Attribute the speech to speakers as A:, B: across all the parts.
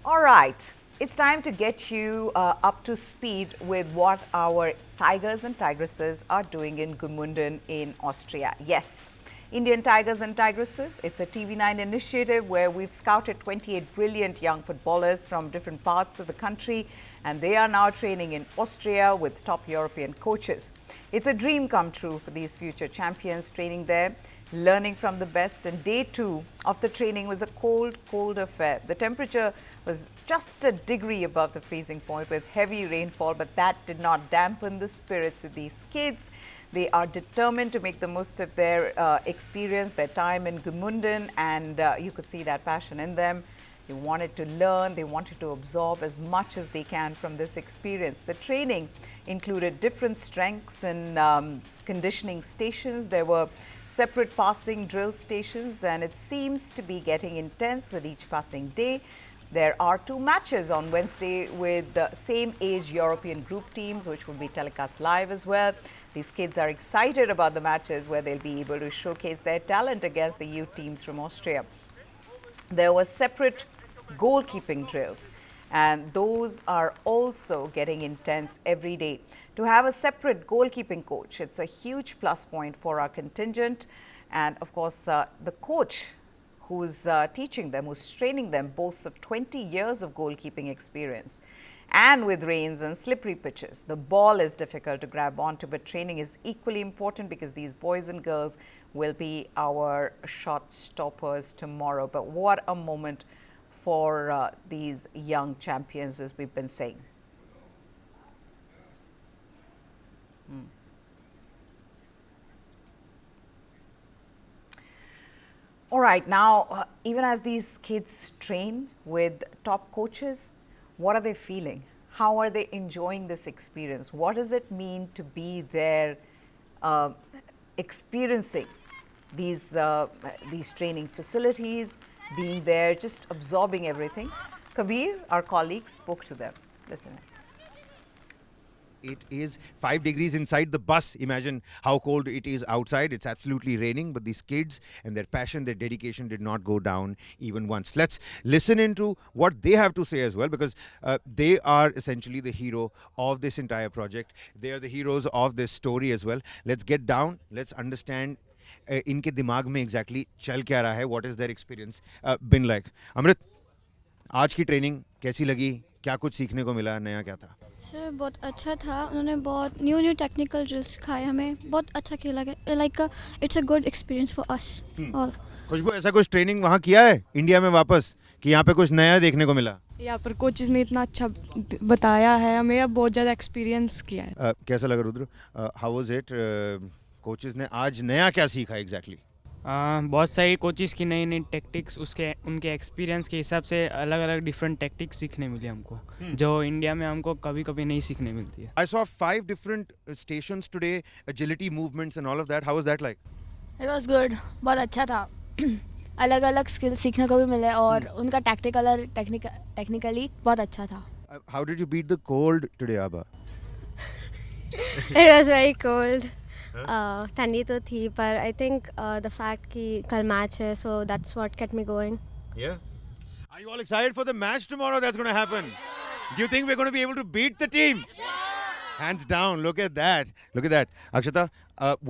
A: All right, it's time to get you up to speed with what our Tigers and Tigresses are doing in Gmunden in Austria. Yes, Indian Tigers and Tigresses, it's a TV9 initiative where we've scouted 28 brilliant young footballers from different parts of the country, and they are now training in Austria with top European coaches. It's a dream come true for these future champions training there, learning from the best, and day 2 of the training was a cold affair. The temperature was just a degree above the freezing point with heavy rainfall, but that did not dampen the spirits of these kids. They are determined to make the most of their experience, their time in Gmunden, and you could see that passion in them. They wanted to learn, they wanted to absorb as much as they can from this experience. The training included different strengths and conditioning stations. There were separate passing drill stations, and it seems to be getting intense with each passing day. There are 2 matches on Wednesday with the same age European group teams, which will be telecast live as well. These kids are excited about the matches where they'll be able to showcase their talent against the youth teams from Austria. There were separate goalkeeping drills, and those are also getting intense every day. To have a separate goalkeeping coach, it's a huge plus point for our contingent. And of course, the coach who's teaching them, who's training them, boasts of 20 years of goalkeeping experience. And with rains and slippery pitches, the ball is difficult to grab onto, but training is equally important because these boys and girls will be our shot stoppers tomorrow. But what a moment for these young champions, as we've been saying. All right, now, even as these kids train with top coaches, what are they feeling? How are they enjoying this experience? What does it mean to be there experiencing these training facilities, being there, just absorbing everything? Kabir, our colleague, spoke to them. Listen.
B: It is 5 degrees inside the bus. Imagine how cold it is outside. It's absolutely raining, but these kids and their passion, their dedication did not go down even once. Let's listen into what they have to say as well, because they are essentially the hero of this entire project. They are the heroes of this story as well. Let's get down. Let's understand इनके दिमाग में exactly चल क्या रहा है. What is their experience been like? अमृत, आज की training कैसी लगी? क्या कुछ सीखने को मिला? नया क्या था?
C: सर बहुत अच्छा था. उन्होंने बहुत न्यू टेक्निकल ड्रिल्स सिखाए हमें. बहुत अच्छा खेला गया. Like it's a good experience for us all.
B: Khushboo, ऐसा कुछ ट्रेनिंग वहाँ किया है इंडिया में वापस कि यहाँ पे कुछ नया देखने को मिला?
D: यहाँ पर कोचेस ने इतना अच्छा बताया है हमें. अब बहुत ज़्यादा एक्सपीरियंस किया है.
B: कैसा लगा Rudra? How was it? Coaches ने आज नया क्या सीखा एग्जैक्टली?
E: बहुत सारी कोचिज़ की नई नई टेक्टिक्स, उनके एक्सपीरियंस के हिसाब से अलग अलग डिफरेंट टेक्टिक्स सीखने मिली हमको, जो इंडिया में हमको कभी कभी नहीं सीखने मिलती है.
B: I saw 5 different stations today, agility movements and all of that. How was that like?
F: It was good. बहुत अच्छा था. अलग अलग स्किल सीखने को भी मिले और उनका टैक्टिकल और टेक्निकली बहुत अच्छा था.
B: How did you beat the cold today, Abba?
G: It was very cold. ठंडी तो थी, पर आई थिंक द फैक्ट कि कल मैच है, so that's what kept me going.
B: Yeah. Are you all excited for the match tomorrow that's going to happen? Do you think we're going to be able to beat the team? Hands down. Look at that. Look at that. Akshata,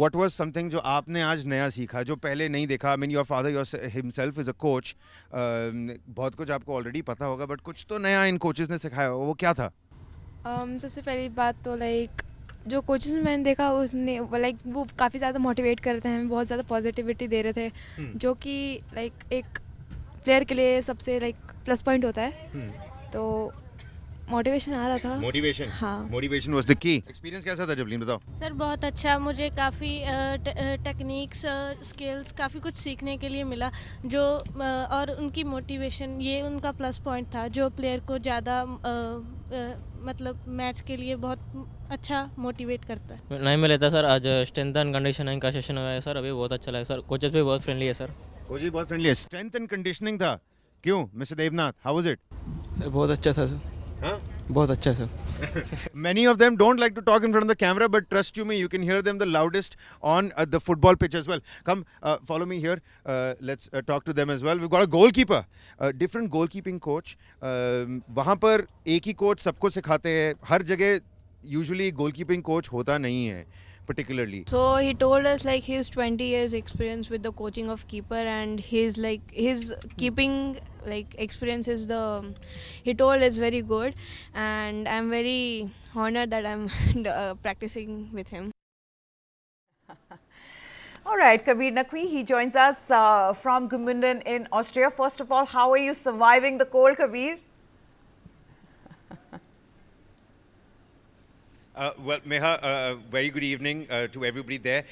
B: what was something जो आपने आज नया सीखा, जो पहले नहीं देखा? I mean, your father himself is a coach. बहुत कुछ आपको already पता होगा, but कुछ तो नया इन coaches ने सिखाया. वो क्या था?
D: सबसे पहली बात तो लाइक जो कोचेस में मैंने देखा उसने लाइक वो काफ़ी ज़्यादा मोटिवेट कर रहे थे हमें. बहुत ज़्यादा पॉजिटिविटी दे रहे थे, जो कि लाइक एक प्लेयर के लिए सबसे लाइक प्लस पॉइंट होता है. तो मोटिवेशन आ रहा था.
B: मोटिवेशन.
D: हाँ.
B: Motivation was the key. Experience कैसा था जबलीन, बताओ?
H: सर बहुत अच्छा. मुझे काफ़ी टेक्निक्स स्किल्स काफ़ी कुछ सीखने के लिए मिला, जो और उनकी मोटिवेशन, ये उनका प्लस पॉइंट था जो प्लेयर को ज़्यादा मतलब मैच के लिए बहुत अच्छा मोटिवेट करता है.
I: नहीं मिला था सर. आज स्ट्रेंथ एंड कंडीशनिंग का सेशन हुआ है सर. अभी बहुत अच्छा लगा सर. कोचेस भी बहुत फ्रेंडली है सर.
B: कोचेस बहुत फ्रेंडली है. स्ट्रेंथ एंड कंडीशनिंग था. क्यों mister Devnath, how was it?
J: Sir बहुत अच्छा था सर.
B: हाँ?
J: बहुत अच्छा sir.
B: Many of them don't like to talk in front of the camera, but trust you me, you can hear them the loudest on the football pitch as well. Come, follow me here. Let's talk to them as well. We've got a goalkeeper, different goalkeeping coach. वहाँ पर एक ही coach सबको सिखाते हैं. हर जगह usually goalkeeping coach होता नहीं है. Particularly.
K: So he told us like his 20 years experience with the coaching of keeper, and his keeping like experience is he told is very good, and I'm very honored that I'm practicing with him.
A: All right, Kabir Naqvi, he joins us from Gmunden in Austria. First of all, how are you surviving the cold, Kabir?
B: Well, Meha, very good evening to everybody there.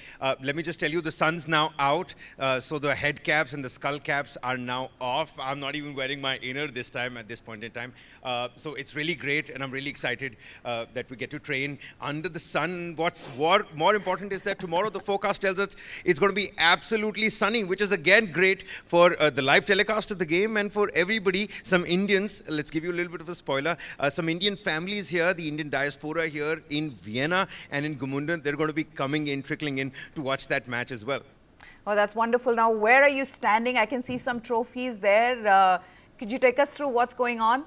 B: Let me just tell you, the sun's now out, so the head caps and the skull caps are now off. I'm not even wearing my inner this time at this point in time. So it's really great, and I'm really excited that we get to train under the sun. What's more important is that tomorrow the forecast tells us it's going to be absolutely sunny, which is again great for the live telecast of the game and for everybody. Some Indians, let's give you a little bit of a spoiler, some Indian families here, the Indian diaspora here in Vienna and in Gmunden, they're going to be coming in, trickling in to watch that match as well.
A: Oh, that's wonderful. Now, where are you standing? I can see some trophies there. Could you take us through what's going on?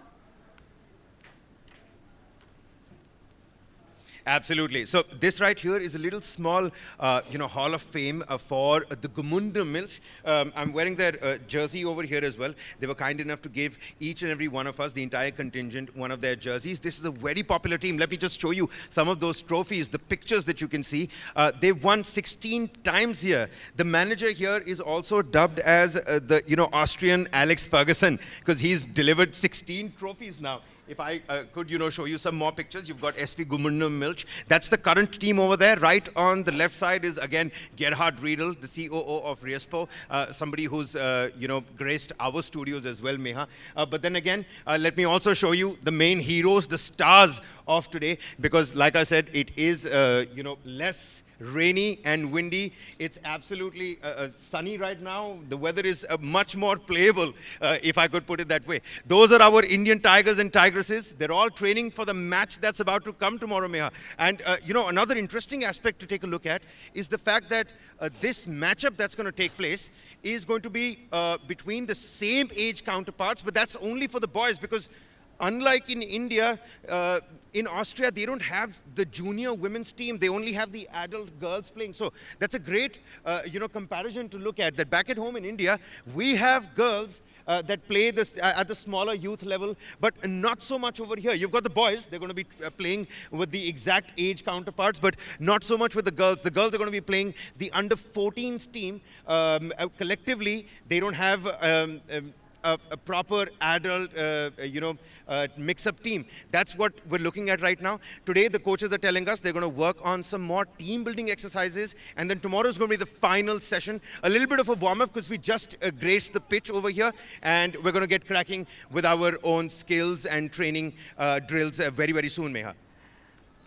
B: Absolutely. So this right here is a little small, Hall of Fame for the Gmunden Milch. I'm wearing their jersey over here as well. They were kind enough to give each and every one of us, the entire contingent, one of their jerseys. This is a very popular team. Let me just show you some of those trophies, the pictures that you can see. They've won 16 times here. The manager here is also dubbed as the Austrian Alex Ferguson, because he's delivered 16 trophies now. If I could, show you some more pictures. You've got SV Gmunden Milch. That's the current team over there. Right on the left side is, again, Gerhard Riedel, the COO of Riespo, somebody who's, graced our studios as well, Meha. But then again, let me also show you the main heroes, the stars of today, because like I said, it is, less rainy and windy. It's absolutely sunny right now. The weather is much more playable, if I could put it that way. Those are our Indian Tigers and Tigresses. They're all training for the match that's about to come tomorrow, Meha. And, another interesting aspect to take a look at is the fact that this matchup that's going to take place is going to be between the same age counterparts, but that's only for the boys, because unlike in India, in Austria, they don't have the junior women's team. They only have the adult girls playing. So that's a great, comparison to look at. That back at home in India, we have girls that play this at the smaller youth level, but not so much over here. You've got the boys. They're going to be playing with the exact age counterparts, but not so much with the girls. The girls are going to be playing the under-14s team. Collectively, they don't have a proper adult, mix-up team. That's what we're looking at right now. Today, the coaches are telling us they're going to work on some more team-building exercises, and then tomorrow is going to be the final session. A little bit of a warm-up, because we just graced the pitch over here, and we're going to get cracking with our own skills and training drills very, very soon, Meha.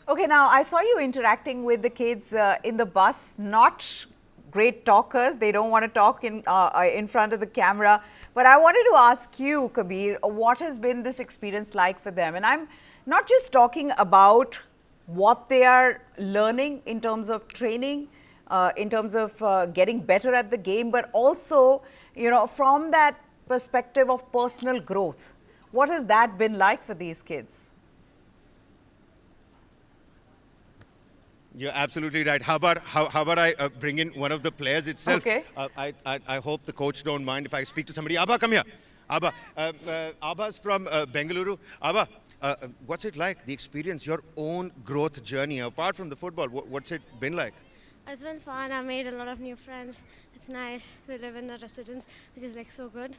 A: Okay, now I saw you interacting with the kids in the bus. Not great talkers. They don't want to talk in front of the camera. But I wanted to ask you, Kabir, what has been this experience like for them? And I'm not just talking about what they are learning in terms of training, in terms of getting better at the game, but also, from that perspective of personal growth. What has that been like for these kids?
B: You're absolutely right. How about I bring in one of the players itself?
A: Okay.
B: I hope the coach don't mind if I speak to somebody. Abha, come here. Abha. Abha's from Bengaluru. Abha, what's it like, the experience, your own growth journey, apart from the football? What's it been like?
G: It's been fun. I made a lot of new friends. It's nice. We live in a residence, which is like so good.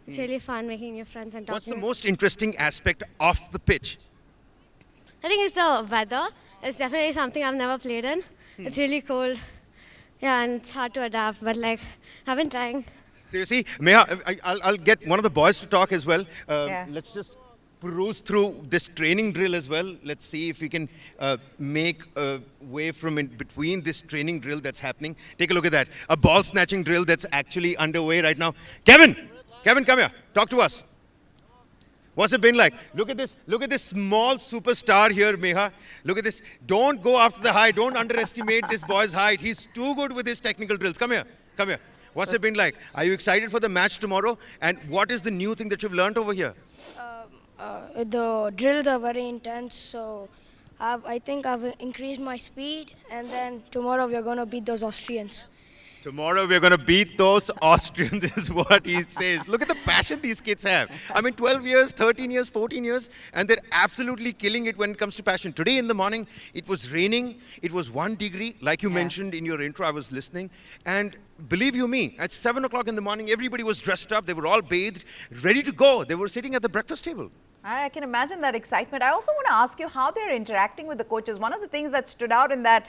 G: It's really fun making new friends and talking.
B: What's the most interesting aspect of the pitch?
G: I think it's the weather. It's definitely something I've never played in. It's really cold. Yeah, and it's hard to adapt, but I've been trying.
B: So you see, Meha, I'll get one of the boys to talk as well. Let's just peruse through this training drill as well. Let's see if we can make a way from in between this training drill that's happening. Take a look at that. A ball snatching drill that's actually underway right now. Kevin, come here. Talk to us. What's it been like? Look at this. Look at this small superstar here, Meha. Look at this. Don't go after the height. Don't underestimate this boy's height. He's too good with his technical drills. Come here. Come here. What's it been like? Are you excited for the match tomorrow? And what is the new thing that you've learned over here?
L: The drills are very intense, so I think I've increased my speed, and then tomorrow we're going to beat those Austrians.
B: Tomorrow we're going to beat those Austrians is what he says. Look at the passion these kids have. I mean, 12 years, 13 years, 14 years, and they're absolutely killing it when it comes to passion. Today in the morning, it was raining. It was 1 degree. Like you mentioned in your intro, I was listening. And believe you me, at 7 o'clock in the morning, everybody was dressed up. They were all bathed, ready to go. They were sitting at the breakfast table.
A: I can imagine that excitement. I also want to ask you how they're interacting with the coaches. One of the things that stood out in that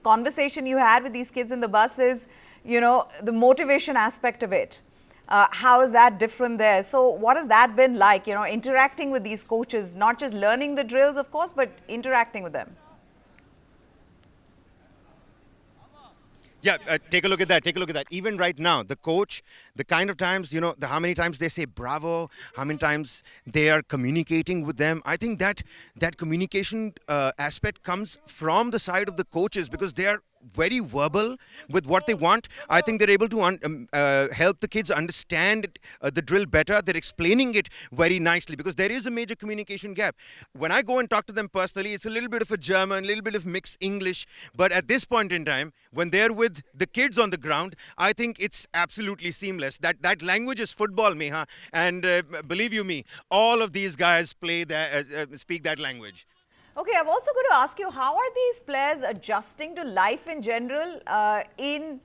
A: conversation you had with these kids in the bus is, you know, the motivation aspect of it. How is that different there? So what has that been like, you know, interacting with these coaches, not just learning the drills, of course, but interacting with them?
B: Yeah, take a look at that. Take a look at that. Even right now, the coach, the kind of times, you know, how many times they say bravo, how many times they are communicating with them. I think that communication aspect comes from the side of the coaches because they are very verbal with what they want. I think they're able to help the kids understand the drill better. They're explaining it very nicely because there is a major communication gap. When I go and talk to them personally, it's a little bit of a German, a little bit of mixed English. But at this point in time, when they're with the kids on the ground, I think it's absolutely seamless. That language is football, Meha. And believe you me, all of these guys speak that language.
A: Okay, I've also got to ask you, how are these players adjusting to life in general in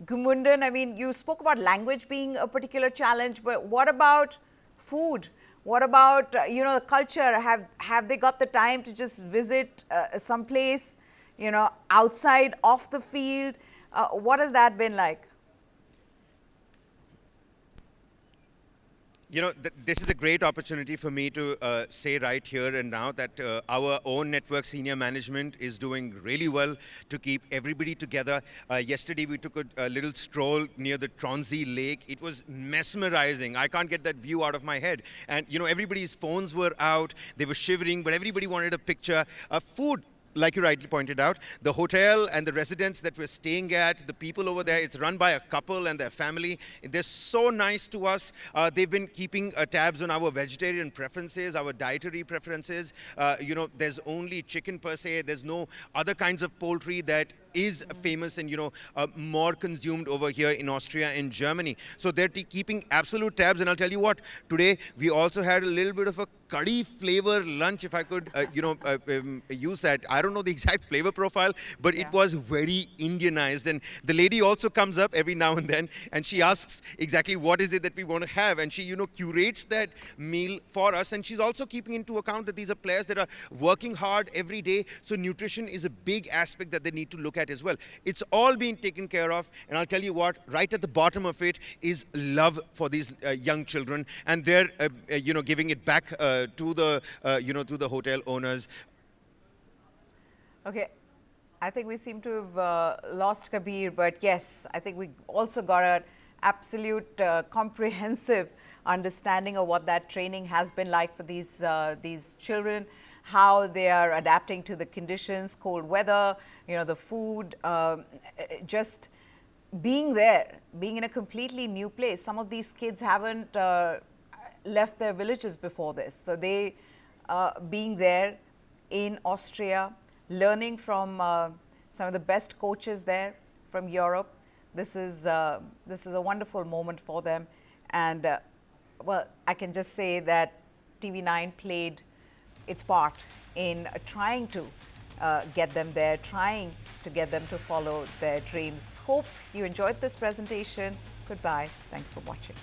A: Gummundan? I mean, you spoke about language being a particular challenge, but what about food? What about, you know, culture? Have they got the time to just visit some place, you know, outside of the field? What has that been like?
B: You know, this is a great opportunity for me to say right here and now that our own network senior management is doing really well to keep everybody together. Yesterday, we took a little stroll near the Tronsey Lake. It was mesmerizing. I can't get that view out of my head. And, you know, everybody's phones were out. They were shivering, but everybody wanted a picture. Food. Like you rightly pointed out, the hotel and the residence that we're staying at, the people over there, it's run by a couple and their family. They're so nice to us. They've been keeping tabs on our vegetarian preferences, our dietary preferences. You know, there's only chicken per se. There's no other kinds of poultry that is famous and, you know, more consumed over here in Austria and Germany. So they're keeping absolute tabs. And I'll tell you what, today we also had a little bit of a curry flavor lunch, if I could, use that. I don't know the exact flavor profile, but it was very Indianized. And the lady also comes up every now and then, and she asks exactly what is it that we want to have. And she, you know, curates that meal for us. And she's also keeping into account that these are players that are working hard every day. So nutrition is a big aspect that they need to look at as well. It's all being taken care of. And I'll tell you what, right at the bottom of it is love for these young children. And they're, you know, giving it back to the, you know, to the hotel owners.
A: Okay, I think we seem to have lost Kabir, but yes, I think we also got an absolute comprehensive understanding of what that training has been like for these children, how they are adapting to the conditions, cold weather, you know, the food, just being there, being in a completely new place. Some of these kids haven't left their villages before this. So they being there in Austria, learning from some of the best coaches there from Europe. This is a wonderful moment for them. And well, I can just say that TV9 played its part in trying to get them there, trying to get them to follow their dreams. Hope you enjoyed this presentation. Goodbye. Thanks for watching.